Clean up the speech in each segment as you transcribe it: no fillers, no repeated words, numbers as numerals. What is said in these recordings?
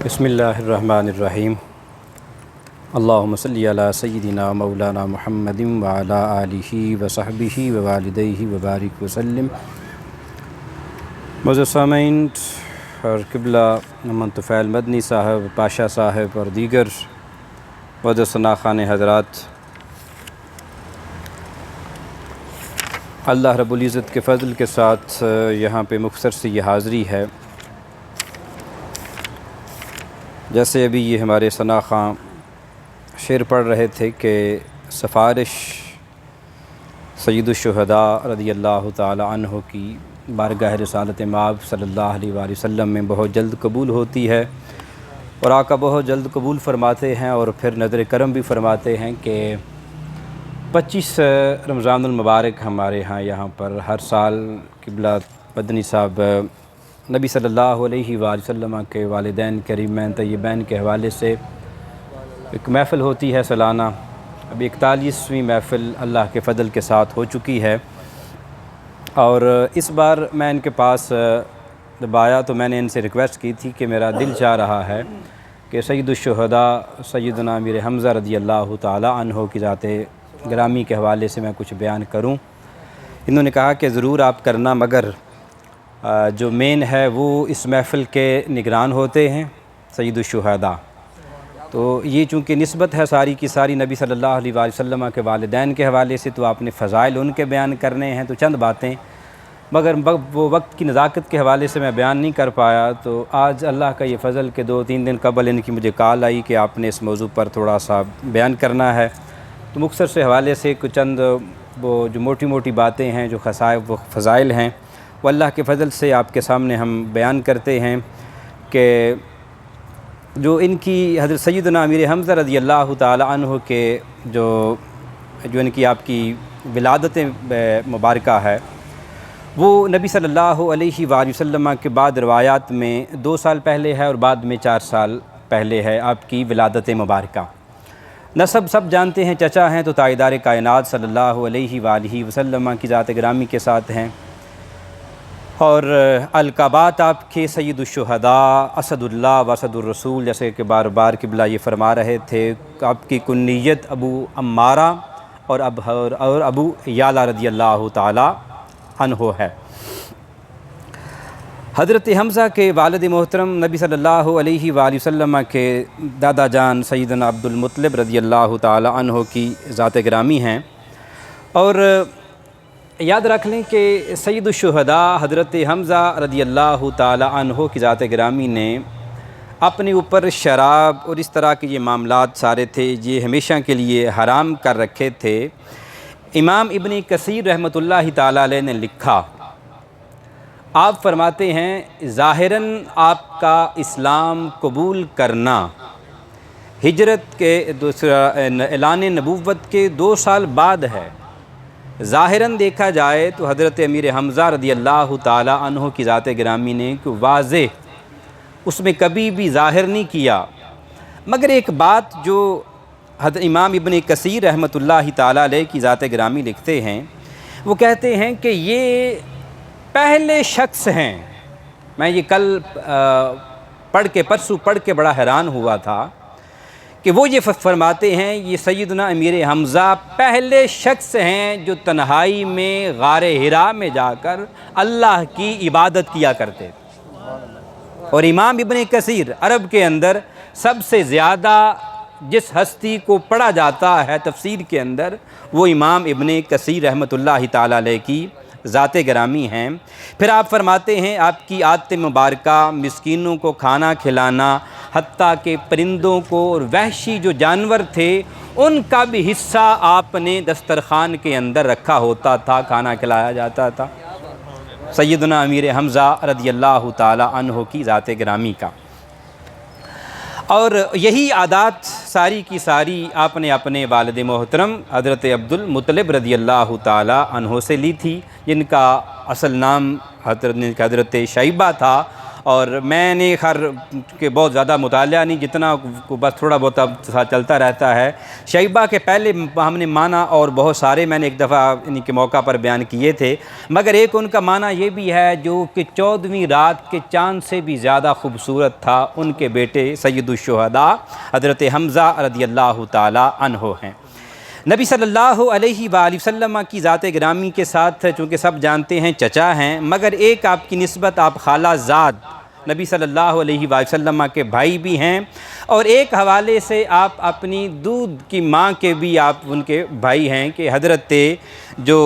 بسم اللہ الرحمن الرحیم اللہم صلی علی سیدنا مولانا محمد وعلی آلہ وصحبہ ووالدیہ وبارک وسلم۔ معزز سامعین اور قبلہ نمن طفیل مدنی صاحب، پاشا صاحب اور دیگر معزز ثناءخوان حضرات، اللہ رب العزت کے فضل کے ساتھ یہاں پہ مختصر سی یہ حاضری ہے۔ جیسے ابھی یہ ہمارے ثناءخوان شعر پڑھ رہے تھے کہ سفارش سید الشہداء رضی اللہ تعالی عنہ کی بارگاہ رسالت مآب صلی اللہ علیہ وآلہ وسلم میں بہت جلد قبول ہوتی ہے، اور آقا بہت جلد قبول فرماتے ہیں، اور پھر نظر کرم بھی فرماتے ہیں کہ 25 رمضان المبارک ہمارے یہاں پر ہر سال قبلہ مدنی صاحب نبی صلی اللہ علیہ وآلہ وسلم کے والدین کریمین طیبین کے حوالے سے ایک محفل ہوتی ہے سالانہ۔ ابھی 41ویں محفل اللہ کے فضل کے ساتھ ہو چکی ہے، اور اس بار میں ان کے پاس جب آیا تو میں نے ان سے ریکویسٹ کی تھی کہ میرا دل چاہ رہا ہے کہ سید الشہداء سیدنا امیر حمزہ رضی اللہ تعالی عنہ کی ذات گرامی کے حوالے سے میں کچھ بیان کروں۔ انہوں نے کہا کہ ضرور آپ کرنا، مگر جو مین ہے وہ اس محفل کے نگران ہوتے ہیں سید الشہداء، تو یہ چونکہ نسبت ہے ساری کی ساری نبی صلی اللہ علیہ وآلہ وسلم کے والدین کے حوالے سے، تو آپ نے فضائل ان کے بیان کرنے ہیں، تو چند باتیں، مگر وہ وقت کی نزاکت کے حوالے سے میں بیان نہیں کر پایا۔ تو آج اللہ کا یہ فضل کہ 2-3 دن قبل ان کی مجھے کال آئی کہ آپ نے اس موضوع پر تھوڑا سا بیان کرنا ہے، تو مختصر سے حوالے سے کچھ چند وہ جو موٹی موٹی باتیں ہیں، جو خصائص و فضائل ہیں، وہ اللہ کے فضل سے آپ کے سامنے ہم بیان کرتے ہیں کہ جو ان کی حضرت سیدنا امیر حمزہ رضی اللہ تعالی عنہ کے جو ان کی آپ کی ولادت مبارکہ ہے، وہ نبی صلی اللہ علیہ وآلہ وسلم کے بعد روایات میں 2 سال پہلے ہے، اور بعد میں 4 سال پہلے ہے آپ کی ولادت مبارکہ۔ نسب سب جانتے ہیں، چچا ہیں تو تاجدار کائنات صلی اللہ علیہ وآلہ وسلم کی ذات گرامی کے ساتھ ہیں، اور القابات آپ کے سید الشہداء، اسد اللہ و اسد الرسول، جیسے کہ بار بار قبلہ یہ فرما رہے تھے، آپ کی کنیت ابو عمارہ اور ابو یعلا رضی اللہ تعالی عنہ ہے۔ حضرت حمزہ کے والد محترم نبی صلی اللہ علیہ وآلہ وسلم کے دادا جان سیدنا عبد المطلب رضی اللہ تعالی عنہ کی ذات گرامی ہیں، اور یاد رکھ لیں کہ سید الشہداء حضرت حمزہ رضی اللہ تعالی عنہ کی ذات گرامی نے اپنے اوپر شراب اور اس طرح کے یہ معاملات سارے تھے، یہ ہمیشہ کے لیے حرام کر رکھے تھے۔ امام ابن کثیر رحمۃ اللہ تعالی علیہ نے لکھا، آپ فرماتے ہیں ظاہراً آپ کا اسلام قبول کرنا ہجرت کے اعلان نبوت کے 2 سال بعد ہے۔ ظاہراً دیکھا جائے تو حضرت امیر حمزہ رضی اللہ تعالی عنہ کی ذات گرامی نے کہ واضح اس میں کبھی بھی ظاہر نہیں کیا، مگر ایک بات جو حضرت امام ابن کثیر رحمۃ اللہ تعالی علیہ کی ذات گرامی لکھتے ہیں، وہ کہتے ہیں کہ یہ پہلے شخص ہیں، میں یہ کل پرسوں پڑھ کے بڑا حیران ہوا تھا کہ وہ یہ فرماتے ہیں یہ سیدنا امیر حمزہ پہلے شخص ہیں جو تنہائی میں غار حرا میں جا کر اللہ کی عبادت کیا کرتے تھے۔ اور امام ابن کثیر عرب کے اندر سب سے زیادہ جس ہستی کو پڑھا جاتا ہے تفسیر کے اندر، وہ امام ابن کثیر رحمۃ اللہ تعالی علیہ کی ذات گرامی ہیں۔ پھر آپ فرماتے ہیں آپ کی عادت مبارکہ مسکینوں کو کھانا کھلانا، حتیٰ کہ پرندوں کو اور وحشی جو جانور تھے ان کا بھی حصہ آپ نے دسترخوان کے اندر رکھا ہوتا تھا، کھانا کھلایا جاتا تھا سیدنا امیر حمزہ رضی اللہ تعالی عنہ کی ذات گرامی کا۔ اور یہی عادات ساری کی ساری آپ نے اپنے والد محترم حضرت عبد المطلب رضی اللہ تعالی عنہ سے لی تھی، جن کا اصل نام حضرت شیبہ تھا، اور میں نے کہ بہت زیادہ مطالعہ نہیں، جتنا بس تھوڑا بہت اب چلتا رہتا ہے۔ شیبہ کے پہلے ہم نے معنی اور بہت سارے میں نے ایک دفعہ ان کے موقع پر بیان کیے تھے، مگر ایک ان کا معنی یہ بھی ہے جو کہ 14ویں رات کے چاند سے بھی زیادہ خوبصورت تھا، ان کے بیٹے سید الشہداء حضرت حمزہ رضی اللہ تعالی عنہ ہیں۔ نبی صلی اللہ علیہ وآلہ وسلم کی ذات گرامی کے ساتھ چونکہ سب جانتے ہیں چچا ہیں، مگر ایک آپ کی نسبت آپ خالہ زاد نبی صلی اللہ علیہ وآلہ وسلم کے بھائی بھی ہیں، اور ایک حوالے سے آپ اپنی دودھ کی ماں کے بھی آپ ان کے بھائی ہیں کہ حضرت جو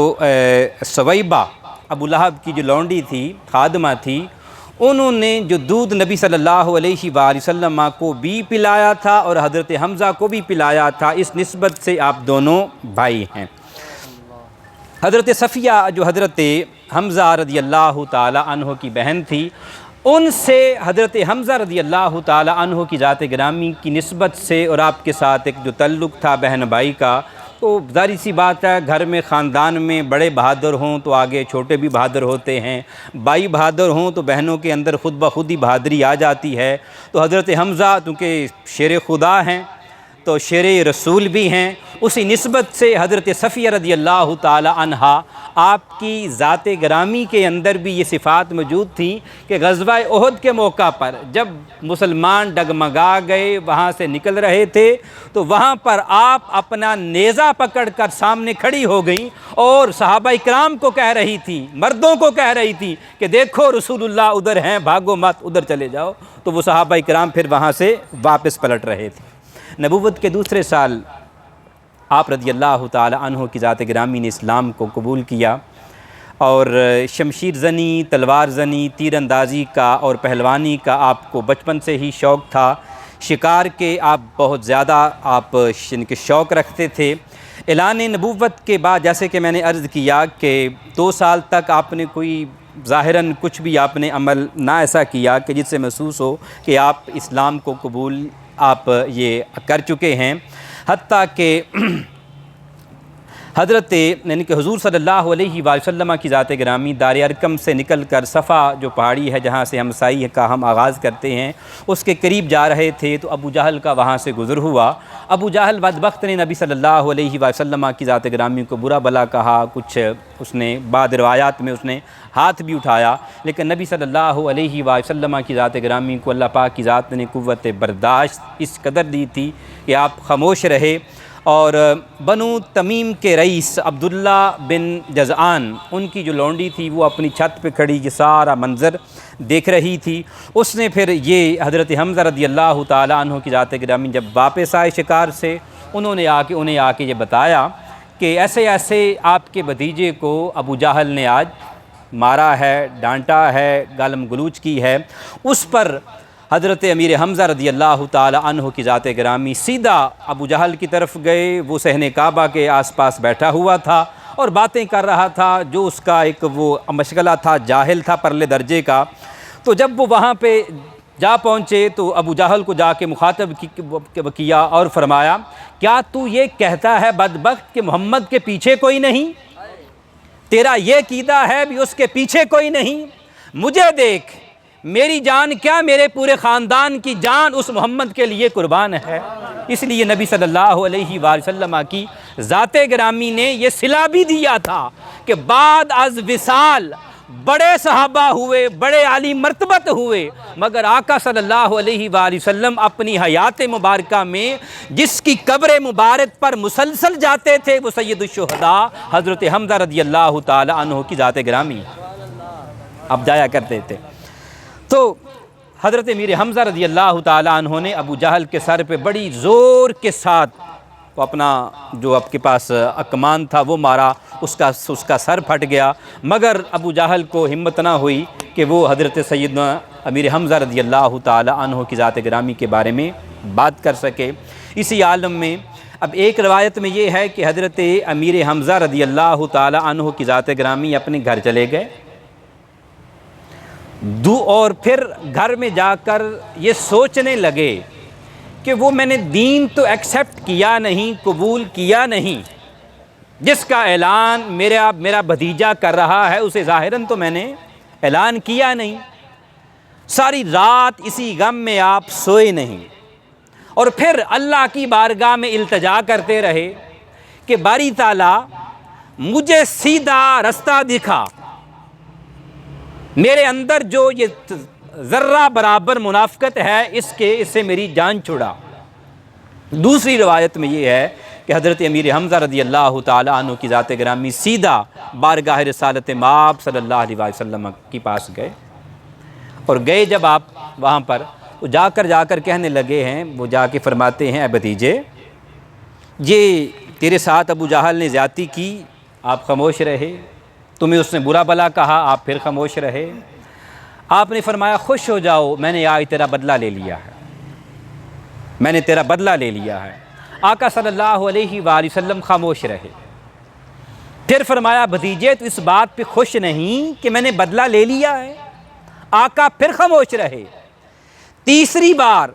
سویبہ ابو لہب کی جو لونڈی تھی، خادمہ تھی، انہوں نے جو دودھ نبی صلی اللہ علیہ وآلہ وسلم کو بھی پلایا تھا اور حضرت حمزہ کو بھی پلایا تھا، اس نسبت سے آپ دونوں بھائی ہیں۔ حضرت صفیہ جو حضرت حمزہ رضی اللہ تعالی عنہ کی بہن تھی، ان سے حضرت حمزہ رضی اللہ تعالی عنہ کی ذات گرامی کی نسبت سے اور آپ کے ساتھ ایک جو تعلق تھا بہن بھائی کا، تو ظاہر سی بات ہے گھر میں خاندان میں بڑے بہادر ہوں تو آگے چھوٹے بھی بہادر ہوتے ہیں، بھائی بہادر ہوں تو بہنوں کے اندر خود بخود ہی بہادری آ جاتی ہے۔ تو حضرت حمزہ چونکہ شیر خدا ہیں تو شیر رسول بھی ہیں، اسی نسبت سے حضرت صفیہ رضی اللہ تعالی عنہا آپ کی ذات گرامی کے اندر بھی یہ صفات موجود تھیں کہ غزوہ احد کے موقع پر جب مسلمان ڈگمگا گئے، وہاں سے نکل رہے تھے، تو وہاں پر آپ اپنا نیزہ پکڑ کر سامنے کھڑی ہو گئیں اور صحابہ اکرام کو کہہ رہی تھی، مردوں کو کہہ رہی تھی کہ دیکھو رسول اللہ ادھر ہیں، بھاگو مت، ادھر چلے جاؤ۔ تو وہ صحابہ اکرام پھر وہاں سے واپس پلٹ رہے تھے۔ نبوت کے دوسرے سال آپ رضی اللہ تعالی عنہ کی ذات گرامی نے اسلام کو قبول کیا، اور شمشیر زنی، تلوار زنی، تیر اندازی کا اور پہلوانی کا آپ کو بچپن سے ہی شوق تھا، شکار کے آپ بہت زیادہ آپ کے شوق رکھتے تھے۔ اعلان نبوت کے بعد جیسے کہ میں نے عرض کیا کہ 2 سال تک آپ نے کوئی ظاہراً کچھ بھی آپ نے عمل نہ ایسا کیا کہ جس سے محسوس ہو کہ آپ اسلام کو قبول آپ یہ کر چکے ہیں، حتیٰ کہ حضرت یعنی کہ حضور صلی اللہ علیہ وآلہ وسلم کی ذات گرامی دار ارقم سے نکل کر صفا جو پہاڑی ہے جہاں سے ہمسائی کا ہم آغاز کرتے ہیں، اس کے قریب جا رہے تھے تو ابو جہل کا وہاں سے گزر ہوا۔ ابو جہل بدبخت نے نبی صلی اللہ علیہ وآلہ وسلم کی ذات گرامی کو برا بلا کہا، کچھ اس نے بعض روایات میں اس نے ہاتھ بھی اٹھایا، لیکن نبی صلی اللہ علیہ وآلہ وسلم کی ذات گرامی کو اللہ پاک کی ذات نے قوت برداشت اس قدر دی تھی کہ آپ خاموش رہے، اور بنو تمیم کے رئیس عبداللہ بن جزعان ان کی جو لونڈی تھی وہ اپنی چھت پہ کھڑی یہ سارا منظر دیکھ رہی تھی۔ اس نے پھر یہ حضرت حمزہ رضی اللہ تعالی عنہ کی ذات گرامی جب واپس آئے شکار سے، انہیں آ کے یہ بتایا کہ ایسے ایسے آپ کے بھتیجے کو ابو جہل نے آج مارا ہے، ڈانٹا ہے، گالم گلوچ کی ہے۔ اس پر حضرت امیر حمزہ رضی اللہ تعالی عنہ کی ذات گرامی سیدھا ابو جہل کی طرف گئے، وہ صحن کعبہ کے آس پاس بیٹھا ہوا تھا اور باتیں کر رہا تھا، جو اس کا ایک وہ مشغلہ تھا، جاہل تھا پرلے درجے کا۔ تو جب وہ وہاں پہ جا پہنچے تو ابو جہل کو جا کے مخاطب کیا اور فرمایا، کیا تو یہ کہتا ہے بدبخت کہ محمد کے پیچھے کوئی نہیں؟ تیرا یہ عقیدہ ہے بھی اس کے پیچھے کوئی نہیں؟ مجھے دیکھ، میری جان کیا میرے پورے خاندان کی جان اس محمد کے لیے قربان ہے۔ اس لیے نبی صلی اللہ علیہ وآلہ وسلم کی ذات گرامی نے یہ صلہ بھی دیا تھا کہ بعد از وصال بڑے صحابہ ہوئے، بڑے عالی مرتبت ہوئے، مگر آقا صلی اللہ علیہ وآلہ وسلم اپنی حیات مبارکہ میں جس کی قبر مبارک پر مسلسل جاتے تھے وہ سید الشہداء حضرت حمزہ رضی اللہ تعالی عنہ کی ذات گرامی اب جایا کرتے تھے۔ تو حضرت امیر حمزہ رضی اللہ تعالی عنہ نے ابو جہل کے سر پہ بڑی زور کے ساتھ اپنا جو آپ کے پاس اکمان تھا وہ مارا، اس کا سر پھٹ گیا، مگر ابو جہل کو ہمت نہ ہوئی کہ وہ حضرت سیدنا امیر حمزہ رضی اللہ تعالی عنہ کی ذات گرامی کے بارے میں بات کر سکے۔ اسی عالم میں اب ایک روایت میں یہ ہے کہ حضرت امیر حمزہ رضی اللہ تعالی عنہ کی ذات گرامی اپنے گھر چلے گئے، اور پھر گھر میں جا کر یہ سوچنے لگے کہ وہ میں نے دین تو ایکسیپٹ کیا نہیں، قبول کیا نہیں، جس کا اعلان میرا بھتیجا کر رہا ہے اسے ظاہراً تو میں نے اعلان کیا نہیں، ساری رات اسی غم میں آپ سوئے نہیں، اور پھر اللہ کی بارگاہ میں التجا کرتے رہے کہ باری تعالیٰ مجھے سیدھا رستہ دکھا، میرے اندر جو یہ ذرہ برابر منافقت ہے اس سے میری جان چھڑا۔ دوسری روایت میں یہ ہے کہ حضرت امیر حمزہ رضی اللہ تعالیٰ عنہ کی ذات گرامی سیدھا بارگاہ رسالت مآب صلی اللہ علیہ وسلم کے پاس گئے، اور گئے جب آپ وہاں پر وہ جا کر کہنے لگے ہیں، وہ جا کے فرماتے ہیں اے بھتیجے، یہ تیرے ساتھ ابو جہل نے زیادتی کی، آپ خاموش رہے، تمہیں اس نے برا بلا کہا، آپ پھر خاموش رہے۔ آپ نے فرمایا خوش ہو جاؤ، میں نے آج تیرا بدلہ لے لیا ہے، میں نے تیرا بدلہ لے لیا ہے۔ آقا صلی اللہ علیہ وآلہ وسلم خاموش رہے۔ پھر فرمایا بھتیجے تو اس بات پہ خوش نہیں کہ میں نے بدلہ لے لیا ہے؟ آقا پھر خاموش رہے۔ تیسری بار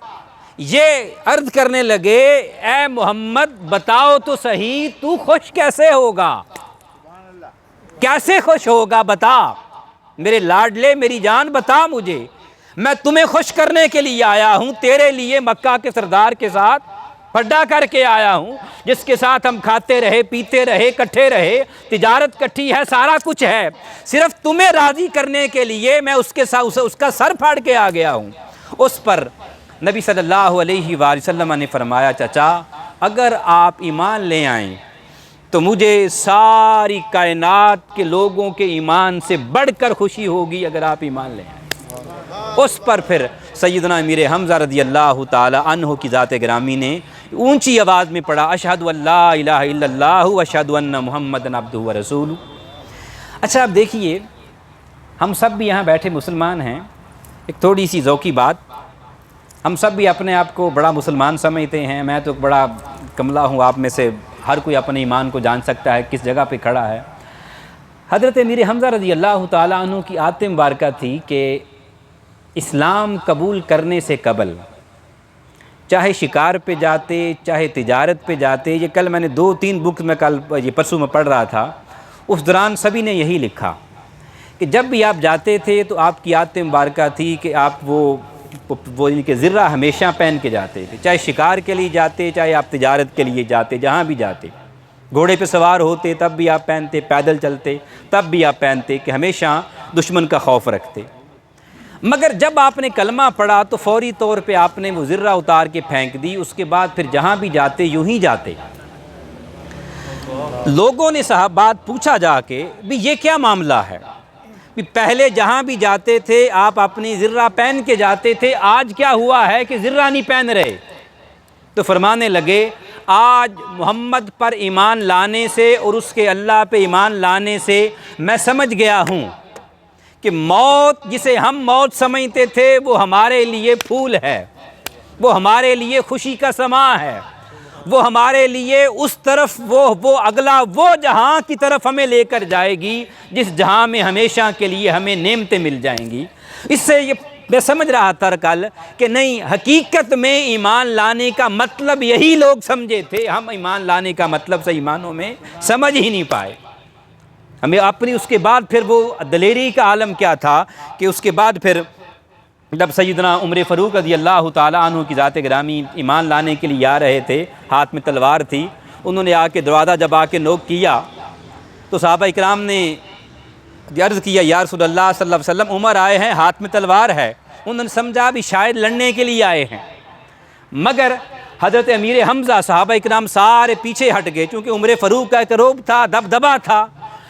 یہ عرض کرنے لگے اے محمد بتاؤ تو صحیح تو خوش کیسے ہوگا، کیسے خوش ہوگا، بتا میرے لاڈلے میری جان، بتا مجھے، میں تمہیں خوش کرنے کے لیے آیا ہوں، تیرے لیے مکہ کے سردار کے ساتھ پھڈا کر کے آیا ہوں، جس کے ساتھ ہم کھاتے رہے پیتے رہے کٹھے رہے، تجارت کٹھی ہے، سارا کچھ ہے، صرف تمہیں راضی کرنے کے لیے میں اس کا سر پھاڑ کے آ گیا ہوں۔ اس پر نبی صلی اللہ علیہ وآلہ وسلم نے فرمایا چچا اگر آپ ایمان لے آئیں تو مجھے ساری کائنات کے لوگوں کے ایمان سے بڑھ کر خوشی ہوگی اگر آپ ایمان لے آئیں۔ اس پر پھر سیدنا امیر حمزہ رضی اللہ تعالی عنہ کی ذات گرامی نے اونچی آواز میں پڑھا اشہد ان لا الہ الا اللہ واشہد ان محمدًا عبدہ ورسولہ۔ اچھا اب دیکھیے ہم سب بھی یہاں بیٹھے مسلمان ہیں، ایک تھوڑی سی ذوقی بات، ہم سب بھی اپنے آپ کو بڑا مسلمان سمجھتے ہیں، میں تو بڑا کملا ہوں، آپ میں سے ہر کوئی اپنے ایمان کو جان سکتا ہے کس جگہ پہ کھڑا ہے۔ حضرت امیر حمزہ رضی اللہ تعالیٰ عنہ کی عادت مبارکہ تھی کہ اسلام قبول کرنے سے قبل چاہے شکار پہ جاتے چاہے تجارت پہ جاتے، یہ کل میں نے 2-3 بک میں یہ پرسوں میں پڑھ رہا تھا، اس دوران سبھی نے یہی لکھا کہ جب بھی آپ جاتے تھے تو آپ کی عادت مبارکہ تھی کہ آپ وہ کہ ذرہ ہمیشہ پہن کے جاتے تھے، چاہے شکار کے لیے جاتے چاہے آپ تجارت کے لیے جاتے، جہاں بھی جاتے، گھوڑے پہ سوار ہوتے تب بھی آپ پہنتے، پیدل چلتے تب بھی آپ پہنتے کہ ہمیشہ دشمن کا خوف رکھتے۔ مگر جب آپ نے کلمہ پڑھا تو فوری طور پہ آپ نے وہ ذرہ اتار کے پھینک دی، اس کے بعد پھر جہاں بھی جاتے یوں ہی جاتے۔ لوگوں نے صحابات پوچھا جا کے بھی یہ کیا معاملہ ہے، پہلے جہاں بھی جاتے تھے آپ اپنی ذرہ پہن کے جاتے تھے، آج کیا ہوا ہے کہ ذرہ نہیں پہن رہے؟ تو فرمانے لگے آج محمد پر ایمان لانے سے اور اس کے اللہ پہ ایمان لانے سے میں سمجھ گیا ہوں کہ موت جسے ہم موت سمجھتے تھے وہ ہمارے لیے پھول ہے، وہ ہمارے لیے خوشی کا سماں ہے، وہ ہمارے لیے اس طرف وہ اگلا وہ جہاں کی طرف ہمیں لے کر جائے گی جس جہاں میں ہمیشہ کے لیے ہمیں نعمتیں مل جائیں گی۔ اس سے یہ میں سمجھ رہا تھا کل کہ نہیں، حقیقت میں ایمان لانے کا مطلب یہی لوگ سمجھے تھے، ہم ایمان لانے کا مطلب صحیح معنوں میں سمجھ ہی نہیں پائے۔ ہمیں اپنی اس کے بعد پھر وہ دلیری کا عالم کیا تھا کہ اس کے بعد پھر جب سیدنا عمر فاروق رضی اللہ تعالیٰ عنہ کی ذات گرامی ایمان لانے کے لیے آ رہے تھے، ہاتھ میں تلوار تھی، انہوں نے آ کے دروازہ جب آ کے نوک کیا تو صحابہ اکرام نے عرض کیا یا رسول اللہ صلی اللہ علیہ وسلم عمر آئے ہیں، ہاتھ میں تلوار ہے۔ انہوں نے سمجھا بھی شاید لڑنے کے لیے آئے ہیں، مگر حضرت امیر حمزہ صحابہ اکرام سارے پیچھے ہٹ گئے، چونکہ عمر فاروق کا ایک رعب تھا، دبدبا تھا۔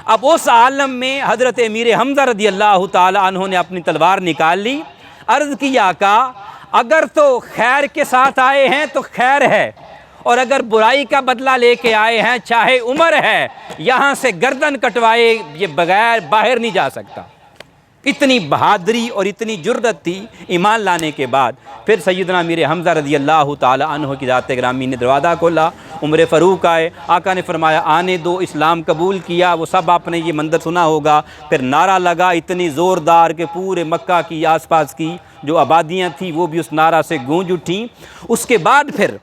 اب اس عالم میں حضرت امیر حمزہ رضی اللہ تعالیٰ عنہ نے اپنی تلوار نکال لی، عرض کیا آقا اگر تو خیر کے ساتھ آئے ہیں تو خیر ہے، اور اگر برائی کا بدلہ لے کے آئے ہیں چاہے عمر ہے، یہاں سے گردن کٹوائے یہ بغیر باہر نہیں جا سکتا۔ اتنی بہادری اور اتنی جرأت تھی ایمان لانے کے بعد۔ پھر سیدنا امیر حمزہ رضی اللہ تعالی عنہ کی ذات گرامی نے دروازہ کھولا، عمر فاروق آئے، آقا نے فرمایا آنے دو، اسلام قبول کیا۔ وہ سب آپ نے یہ منظر سنا ہوگا، پھر نعرہ لگا اتنی زوردار کہ پورے مکہ کی آس پاس کی جو آبادیاں تھیں وہ بھی اس نعرہ سے گونج اٹھیں۔ اس کے بعد پھر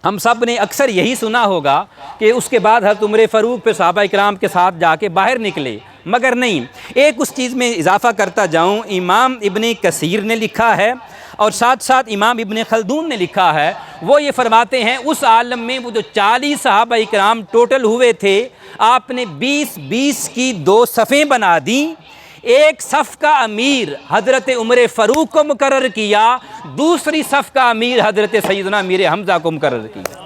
ہم سب نے اکثر یہی سنا ہوگا کہ اس کے بعد حضرت عمر فاروق پھر صحابہ اکرام کے ساتھ جا کے باہر نکلے، مگر نہیں، ایک اس چیز میں اضافہ کرتا جاؤں، امام ابن کثیر نے لکھا ہے اور ساتھ ساتھ امام ابن خلدون نے لکھا ہے، وہ یہ فرماتے ہیں اس عالم میں وہ جو 40 صحابہ اکرام ٹوٹل ہوئے تھے، آپ نے 20 کی 2 صفیں بنا دیں، ایک صف کا امیر حضرت عمر فاروق کو مقرر کیا، دوسری صف کا امیر حضرت سیدنا امیر حمزہ کو مقرر کیا۔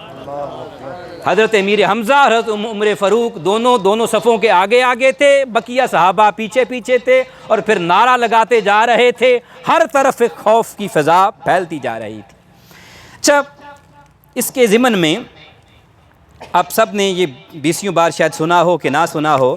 حضرت امیر حمزہ حضرت عمر فاروق دونوں صفوں کے آگے آگے تھے، بقیہ صحابہ پیچھے پیچھے تھے، اور پھر نعرہ لگاتے جا رہے تھے، ہر طرف ایک خوف کی فضا پھیلتی جا رہی تھی۔ اچھا، اس کے ضمن میں آپ سب نے یہ 20 بار شاید سنا ہو کہ نہ سنا ہو،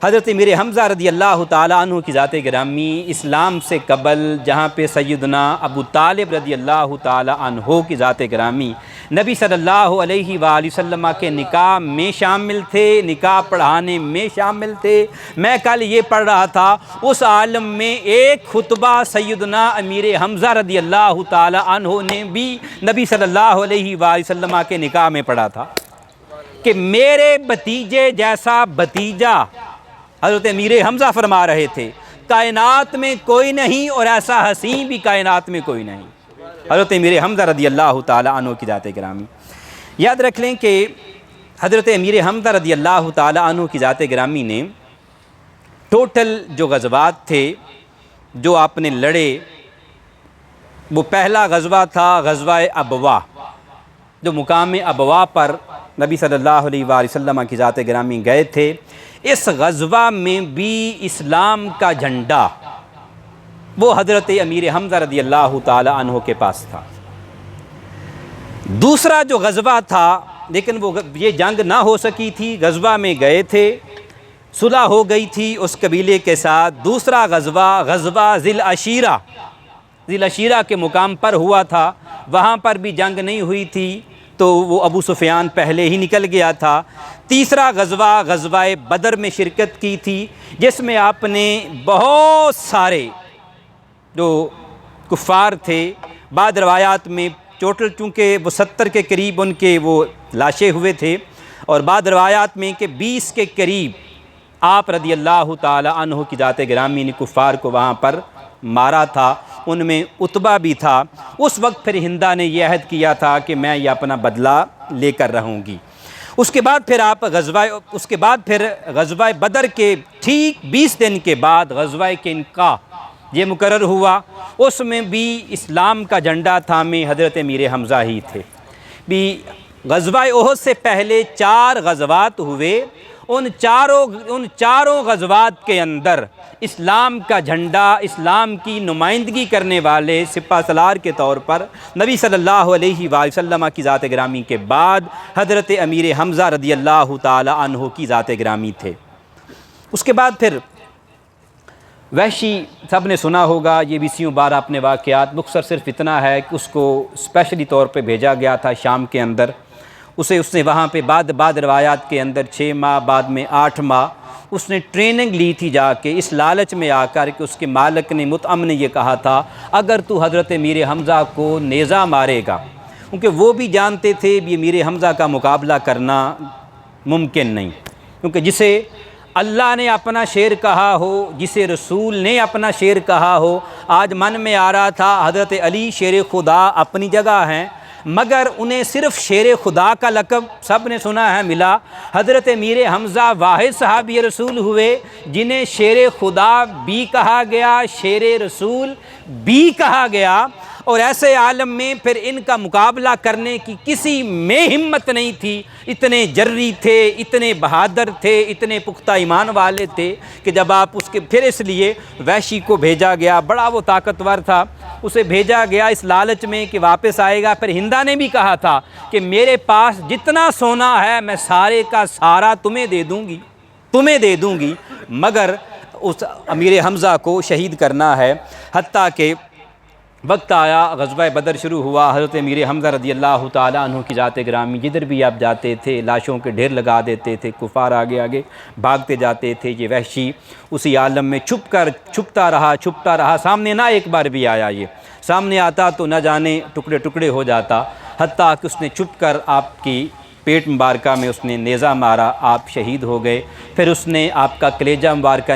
حضرت امیر حمزہ رضی اللہ تعالیٰ عنہ کی ذات گرامی اسلام سے قبل جہاں پہ سیدنا ابو طالب رضی اللہ تعالیٰ عنہ کی ذات گرامی نبی صلی اللہ علیہ وآلہ وسلم کے نکاح میں شامل تھے، نکاح پڑھانے میں شامل تھے۔ میں کل یہ پڑھ رہا تھا، اس عالم میں ایک خطبہ سیدنا امیر حمزہ رضی اللہ تعالیٰ عنہ نے بھی نبی صلی اللہ علیہ وآلہ وسلم کے نکاح میں پڑھا تھا کہ میرے بھتیجے جیسا بھتیجا، حضرت امیر حمزہ فرما رہے تھے، کائنات میں کوئی نہیں اور ایسا حسین بھی کائنات میں کوئی نہیں۔ حضرت امیر حمزہ رضی اللہ تعالیٰ عنہ کی ذات گرامی، یاد رکھ لیں کہ حضرت امیر حمزہ رضی اللہ تعالیٰ عنہ کی ذات گرامی نے ٹوٹل جو غزوات تھے جو آپ نے لڑے، وہ پہلا غزوہ تھا غزوہ ابوا، جو مقام ابوا پر نبی صلی اللہ علیہ وآلہ وسلم کی ذات گرامی گئے تھے۔ اس غزوہ میں بھی اسلام کا جھنڈا وہ حضرت امیر حمزہ رضی اللہ تعالی عنہ کے پاس تھا۔ دوسرا جو غزوہ تھا، لیکن وہ یہ جنگ نہ ہو سکی تھی، غزوہ میں گئے تھے، صلح ہو گئی تھی اس قبیلے کے ساتھ۔ دوسرا غزوہ ذی العشیرہ کے مقام پر ہوا تھا، وہاں پر بھی جنگ نہیں ہوئی تھی، تو وہ ابو سفیان پہلے ہی نکل گیا تھا۔ تیسرا غزوہ بدر میں شرکت کی تھی، جس میں آپ نے بہت سارے جو کفار تھے، بعض روایات میں ٹوٹل چونکہ وہ 70 کے قریب ان کے وہ لاشیں ہوئے تھے، اور بعض روایات میں کہ 20 کے قریب آپ رضی اللہ تعالی عنہ کی ذات گرامی نے کفار کو وہاں پر مارا تھا، ان میں عتبہ بھی تھا۔ اس وقت پھر ہندہ نے یہ عہد کیا تھا کہ میں یہ اپنا بدلہ لے کر رہوں گی۔ اس کے بعد پھر غزوہ بدر کے ٹھیک 20 دن کے بعد غزوہ قینقاع یہ مقرر ہوا، اس میں بھی اسلام کا جھنڈا تھامے حضرت امیر حمزہ ہی تھے۔ بھی غزوہ احد سے پہلے 4 غزوات ہوئے، ان چاروں غزوات کے اندر اسلام کا جھنڈا، اسلام کی نمائندگی کرنے والے سپہ سالار کے طور پر نبی صلی اللہ علیہ وآلہ وسلم کی ذات گرامی کے بعد حضرت امیر حمزہ رضی اللہ تعالی عنہ کی ذات گرامی تھے۔ اس کے بعد پھر وحشی سب نے سنا ہوگا، یہ 20 بار اپنے واقعات، مختصر صرف اتنا ہے کہ اس کو اسپیشلی طور پہ بھیجا گیا تھا شام کے اندر، اس نے وہاں پہ بعد روایات کے اندر 6 ماہ، بعد میں 8 ماہ اس نے ٹریننگ لی تھی جا کے، اس لالچ میں آ کر کہ اس کے مالک نے مطعم نے یہ کہا تھا اگر تو حضرت امیر حمزہ کو نیزہ مارے گا، کیونکہ وہ بھی جانتے تھے بھی امیر حمزہ کا مقابلہ کرنا ممکن نہیں، کیونکہ جسے اللہ نے اپنا شعر کہا ہو، جسے رسول نے اپنا شعر کہا ہو، آج من میں آ رہا تھا حضرت علی شیر خدا اپنی جگہ ہیں، مگر انہیں صرف شیر خدا کا لقب سب نے سنا ہے ملا۔ حضرت امیر حمزہ واحد صحابی رسول ہوئے جنہیں شیر خدا بھی کہا گیا، شیر رسول بھی کہا گیا، اور ایسے عالم میں پھر ان کا مقابلہ کرنے کی کسی میں ہمت نہیں تھی۔ اتنے جری تھے، اتنے بہادر تھے، اتنے پختہ ایمان والے تھے کہ جب آپ اس کے پھر اس لیے وحشی کو بھیجا گیا، بڑا وہ طاقتور تھا، اسے بھیجا گیا اس لالچ میں کہ واپس آئے گا۔ پھر ہندہ نے بھی کہا تھا کہ میرے پاس جتنا سونا ہے میں سارے کا سارا تمہیں دے دوں گی، مگر اس امیر حمزہ کو شہید کرنا ہے۔ حتیٰ کہ وقت آیا، غزوہ بدر شروع ہوا، حضرت امیر حمزہ رضی اللہ تعالیٰ عنہ کی ذات گرامی جدھر بھی آپ جاتے تھے لاشوں کے ڈھیر لگا دیتے تھے، کفار آگے بھاگتے جاتے تھے۔ یہ وحشی اسی عالم میں چھپتا رہا، سامنے نہ ایک بار بھی آیا، یہ سامنے آتا تو نہ جانے ٹکڑے ٹکڑے ہو جاتا، حتیٰ کہ اس نے چھپ کر آپ کی پیٹ مبارکہ میں اس نے نیزہ مارا، آپ شہید ہو گئے۔ پھر اس نے آپ کا کلیجہ مبارکہ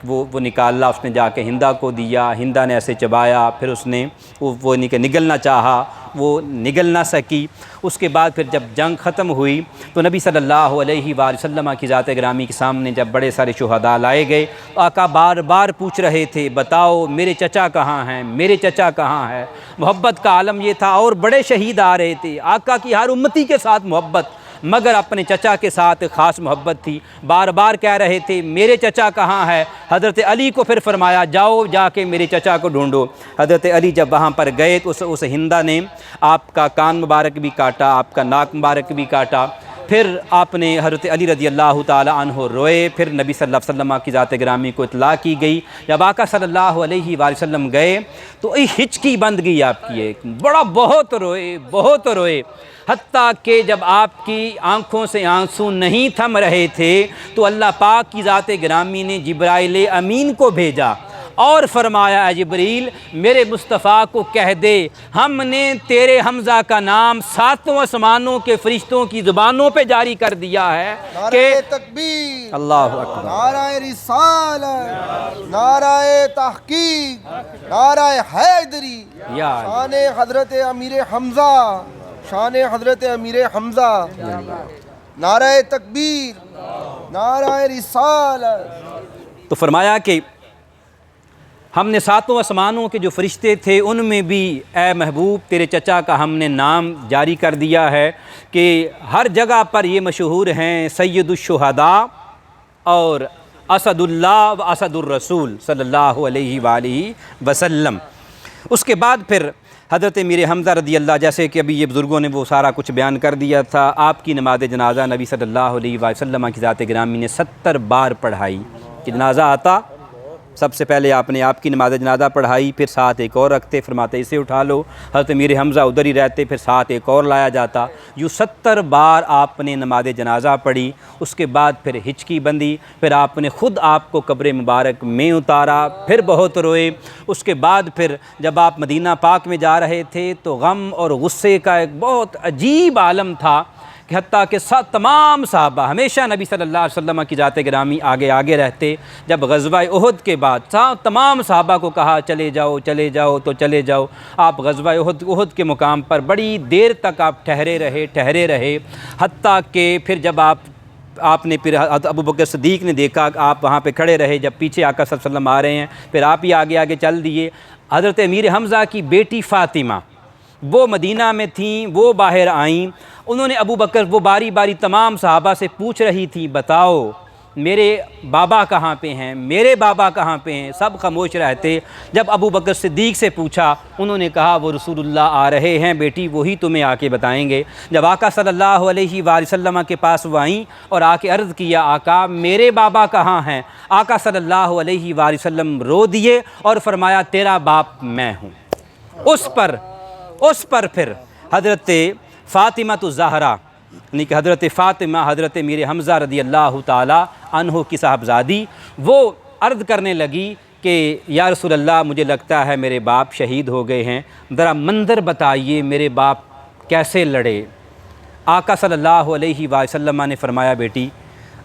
وہ نکالا، اس نے جا کے ہندہ کو دیا، ہندہ نے ایسے چبایا، پھر اس نے وہ نگلنا چاہا، وہ نگل نہ سکی۔ اس کے بعد پھر جب جنگ ختم ہوئی تو نبی صلی اللہ علیہ وآلہ وسلم کی ذات گرامی کے سامنے جب بڑے سارے شہداء لائے گئے، آقا بار بار پوچھ رہے تھے بتاؤ میرے چچا کہاں ہیں، میرے چچا کہاں ہے۔ محبت کا عالم یہ تھا، اور بڑے شہید آ رہے تھے، آقا کی ہر امتی کے ساتھ محبت، مگر اپنے چچا کے ساتھ خاص محبت تھی۔ بار بار کہہ رہے تھے میرے چچا کہاں ہے۔ حضرت علی کو پھر فرمایا جاؤ جا کے میرے چچا کو ڈھونڈو۔ حضرت علی جب وہاں پر گئے تو اس ہندہ نے آپ کا کان مبارک بھی کاٹا، آپ کا ناک مبارک بھی کاٹا۔ پھر آپ نے حضرت علی رضی اللہ تعالی عنہ روئے، پھر نبی صلی اللہ علیہ وسلم کی ذات گرامی کو اطلاع کی گئی۔ جب آقا صلی اللہ علیہ وآلہ وسلم گئے تو ایک ہچکی بند گئی آپ کی، ایک بہت روئے، بہت روئے، حتیٰ کہ جب آپ کی آنکھوں سے آنسو نہیں تھم رہے تھے تو اللہ پاک کی ذات گرامی نے جبرائیل امین کو بھیجا اور فرمایا اے جبریل میرے مصطفیٰ کو کہہ دے ہم نے تیرے حمزہ کا نام ساتوں آسمانوں کے فرشتوں کی زبانوں پہ جاری کر دیا ہے کہ نعرہ تکبیر، اللہ اکبر، نعرہ رسالت، نعرہ تحقیق، نعرہ حیدری، یا شان حضرت امیر حمزہ، شان حضرت امیر حمزہ، نعرہ تکبیر، نعرہ رسالت۔ تو فرمایا کہ ہم نے ساتوں آسمانوں کے جو فرشتے تھے ان میں بھی اے محبوب تیرے چچا کا ہم نے نام جاری کر دیا ہے کہ ہر جگہ پر یہ مشہور ہیں سید الشہداء اور اسد اللہ و اسد الرسول صلی اللہ علیہ وآلہ وسلم۔ اس کے بعد پھر حضرت امیر حمزہ رضی اللہ، جیسے کہ ابھی یہ بزرگوں نے وہ سارا کچھ بیان کر دیا تھا، آپ کی نماز جنازہ نبی صلی اللہ علیہ وآلہ وسلم کی ذات گرامی نے 70 بار پڑھائی کہ جنازہ آتا سب سے پہلے آپ نے آپ کی نماز جنازہ پڑھائی، پھر ساتھ ایک اور رکھتے، فرماتے اسے اٹھا لو، حضرت امیر حمزہ ادھر ہی رہتے، پھر ساتھ ایک اور لایا جاتا، یوں 70 بار آپ نے نماز جنازہ پڑھی۔ اس کے بعد پھر ہچکی بندی، پھر آپ نے خود آپ کو قبر مبارک میں اتارا، پھر بہت روئے۔ اس کے بعد پھر جب آپ مدینہ پاک میں جا رہے تھے تو غم اور غصے کا ایک بہت عجیب عالم تھا کہ حتیٰ کہ تمام صحابہ ہمیشہ نبی صلی اللہ علیہ وسلم کی ذات گرامی آگے آگے رہتے۔ جب غزوہ احد کے بعد تمام صحابہ کو کہا چلے جاؤ چلے جاؤ تو چلے جاؤ، آپ غزوہ احد کے مقام پر بڑی دیر تک آپ ٹھہرے رہے، حتیٰ کہ پھر جب آپ نے پھر ابو بکر صدیق نے دیکھا کہ آپ وہاں پہ کھڑے رہے، جب پیچھے آقا صلی اللہ علیہ وسلم آ رہے ہیں پھر آپ ہی آگے آگے چل دیے۔ حضرت امیر حمزہ کی بیٹی فاطمہ وہ مدینہ میں تھیں، وہ باہر آئیں، انہوں نے ابو بکر، وہ باری باری تمام صحابہ سے پوچھ رہی تھیں بتاؤ میرے بابا کہاں پہ ہیں، میرے بابا کہاں پہ ہیں، سب خاموش رہتے۔ جب ابو بکر صدیق سے پوچھا انہوں نے کہا وہ رسول اللہ آ رہے ہیں بیٹی، وہی تمہیں آ کے بتائیں گے۔ جب آقا صلی اللہ علیہ وآلہ وسلم کے پاس وہ آئیں اور آ کے عرض کیا آقا میرے بابا کہاں ہیں، آقا صلی اللہ علیہ وآلہ وسلم رو دیے اور فرمایا تیرا باپ میں ہوں۔ اس پر پھر حضرت فاطمہ الزہرا یعنی کہ حضرت فاطمہ حضرت امیر حمزہ رضی اللہ تعالی عنہ کی صاحبزادی وہ عرض کرنے لگی کہ یا رسول اللہ مجھے لگتا ہے میرے باپ شہید ہو گئے ہیں، ذرا منظر بتائیے میرے باپ کیسے لڑے۔ آقا صلی اللہ علیہ وآلہ وسلم نے فرمایا بیٹی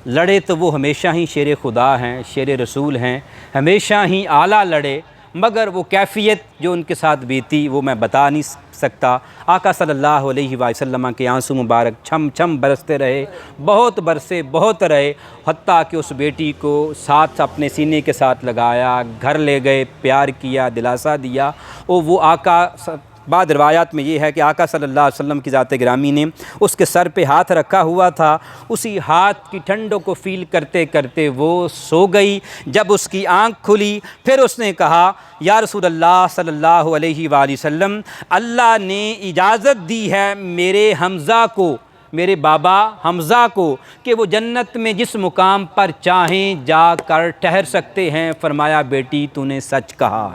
لڑے تو وہ ہمیشہ ہی شیر خدا ہیں، شیر رسول ہیں، ہمیشہ ہی اعلیٰ لڑے، مگر وہ کیفیت جو ان کے ساتھ بیتی وہ میں بتا نہیں سکتا۔ آقا صلی اللہ علیہ وآلہ وسلم کے آنسو مبارک چھم چھم برستے رہے، بہت برسے، بہت رہے، حتیٰ کہ اس بیٹی کو ساتھ اپنے سینے کے ساتھ لگایا، گھر لے گئے، پیار کیا، دلاسا دیا۔ اور وہ آقا بعد روایات میں یہ ہے کہ آقا صلی اللہ علیہ وسلم کی ذات گرامی نے اس کے سر پہ ہاتھ رکھا ہوا تھا، اسی ہاتھ کی ٹھنڈوں کو فیل کرتے کرتے وہ سو گئی۔ جب اس کی آنکھ کھلی پھر اس نے کہا یا رسول اللہ صلی اللہ علیہ وآلہ وسلم اللہ نے اجازت دی ہے میرے حمزہ کو، میرے بابا حمزہ کو کہ وہ جنت میں جس مقام پر چاہیں جا کر ٹھہر سکتے ہیں۔ فرمایا بیٹی تو نے سچ کہا،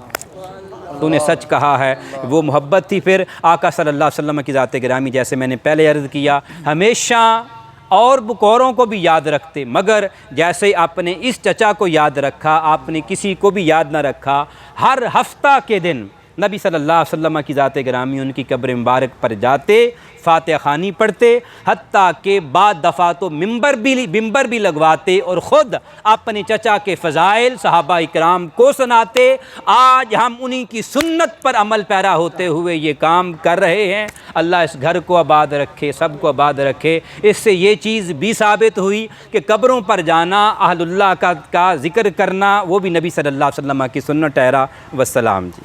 تو نے سچ کہا ہے۔ وہ محبت تھی پھر آقا صلی اللہ علیہ وسلم کی ذات گرامی، جیسے میں نے پہلے عرض کیا، ہمیشہ اور بکوروں کو بھی یاد رکھتے، مگر جیسے آپ نے اس چچا کو یاد رکھا آپ نے کسی کو بھی یاد نہ رکھا۔ ہر ہفتہ کے دن نبی صلی اللہ علیہ وسلم کی ذات گرامی ان کی قبر مبارک پر جاتے، فاتحہ خوانی پڑھتے، حتیٰ کہ بعد دفعہ تو ممبر بھی لگواتے اور خود اپنے چچا کے فضائل صحابہ اکرام کو سناتے۔ آج ہم انہی کی سنت پر عمل پیرا ہوتے ہوئے یہ کام کر رہے ہیں۔ اللہ اس گھر کو آباد رکھے، سب کو آباد رکھے۔ اس سے یہ چیز بھی ثابت ہوئی کہ قبروں پر جانا، اہل اللہ کا ذکر کرنا، وہ بھی نبی صلی اللہ علیہ وسلم کی سنت ٹھہرا۔ والسلام جی۔